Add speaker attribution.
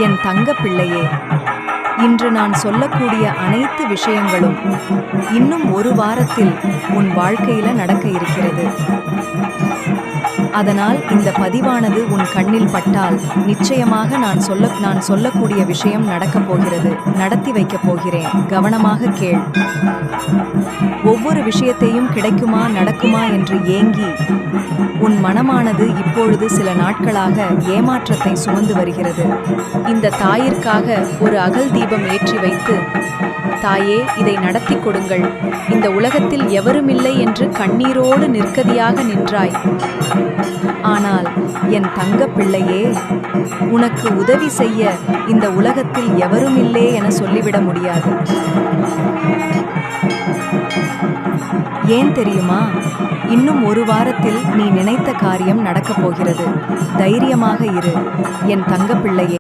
Speaker 1: என் தங்க பிள்ளையே, இன்று நான் சொல்லக்கூடிய அனைத்து விஷயங்களும் இன்னும் ஒரு வாரத்தில் உன் வாழ்க்கையில நடக்க இருக்கிறது. அதனால் இந்த பதிவானது உன் கண்ணில் பட்டால் நிச்சயமாக நான் சொல்லக்கூடிய விஷயம் நடக்கப் போகிறது, நடத்தி வைக்கப் போகிறேன். கவனமாக கேள். ஒவ்வொரு விஷயத்தையும் கிடைக்குமா நடக்குமா என்று ஏங்கி உன் மனமானது இப்பொழுது சில நாட்களாக ஏமாற்றத்தை சுமந்து வருகிறது. இந்த தாயிற்காக ஒரு அகல் தீபம் ஏற்றி வைத்து, தாயே, இதை நடத்தி கொடுங்கள், இந்த உலகத்தில் எவருமில்லை என்று கண்ணீரோடு நிற்கதியாக நின்றாய். ஆனால் என் தங்க பிள்ளையே, உனக்கு உதவி செய்ய இந்த உலகத்தில் எவருமில்லே என சொல்லிவிட முடியாது. ஏன் தெரியுமா? இன்னும் ஒரு வாரத்தில் நீ நினைத்த காரியம் நடக்கப் போகிறது. தைரியமாக இரு என் தங்க பிள்ளையே.